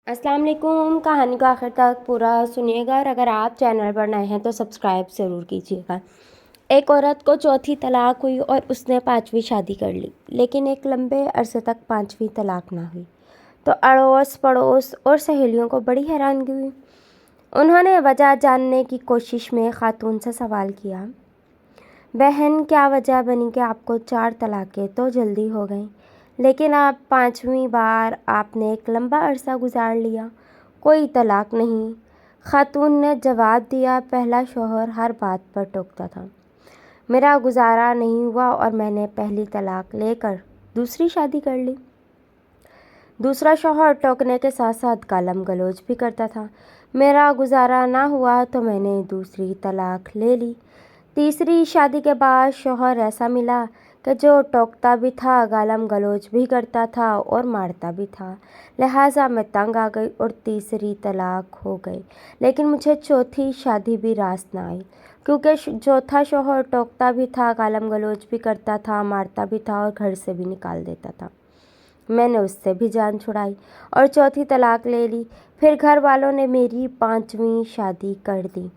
अस्सलाम वालेकुम। कहानी को आखिर तक पूरा सुनिएगा और अगर आप चैनल पर नए हैं तो सब्सक्राइब ज़रूर कीजिएगा। एक औरत को चौथी तलाक हुई और उसने पांचवी शादी कर ली, लेकिन एक लंबे अरसे तक पांचवी तलाक ना हुई। तो अड़ोस पड़ोस और सहेलियों को बड़ी हैरानगी हुई। उन्होंने वजह जानने की कोशिश में खातून से सवाल किया, बहन क्या वजह बनी कि आपको 4 तलाक़ें तो जल्दी हो गईं, लेकिन अब 5वीं बार आपने एक लंबा अरसा गुजार लिया, कोई तलाक नहीं। खातून ने जवाब दिया, पहला शौहर हर बात पर टोकता था, मेरा गुजारा नहीं हुआ और मैंने पहली तलाक लेकर दूसरी शादी कर ली। दूसरा शौहर टोकने के साथ साथ गालम गलौज भी करता था, मेरा गुजारा ना हुआ तो मैंने दूसरी तलाक ले ली। तीसरी शादी के बाद शौहर ऐसा मिला कि जो टोकता भी था, गालम गलौज भी करता था और मारता भी था, लिहाजा मैं तंग आ गई और तीसरी तलाक हो गई। लेकिन मुझे चौथी शादी भी रास ना आई, क्योंकि चौथा शौहर टोकता भी था, गालम गलौज भी करता था, मारता भी था और घर से भी निकाल देता था। मैंने उससे भी जान छुड़ाई और चौथी तलाक ले ली। फिर घर वालों ने मेरी 5वीं शादी कर दी।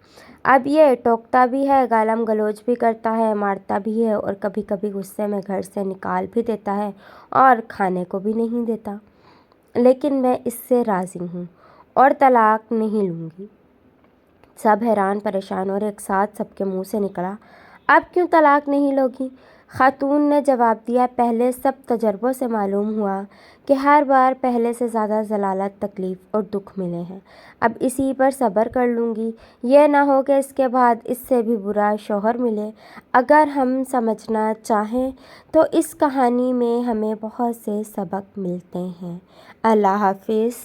अब ये टोकता भी है, गालम गलौज भी करता है, मारता भी है और कभी कभी गुस्से में घर से निकाल भी देता है और खाने को भी नहीं देता। लेकिन मैं इससे राज़ी हूँ और तलाक नहीं लूँगी। सब हैरान परेशान और एक साथ सबके मुंह से निकला, अब क्यों तलाक नहीं लोगी? खातून ने जवाब दिया, पहले सब तजर्बों से मालूम हुआ कि हर बार पहले से ज़्यादा ज़लालत, तकलीफ़ और दुख मिले हैं। अब इसी पर सब्र कर लूँगी, यह ना हो कि इसके बाद इससे भी बुरा शौहर मिले। अगर हम समझना चाहें तो इस कहानी में हमें बहुत से सबक मिलते हैं। अल्लाह हाफिज़।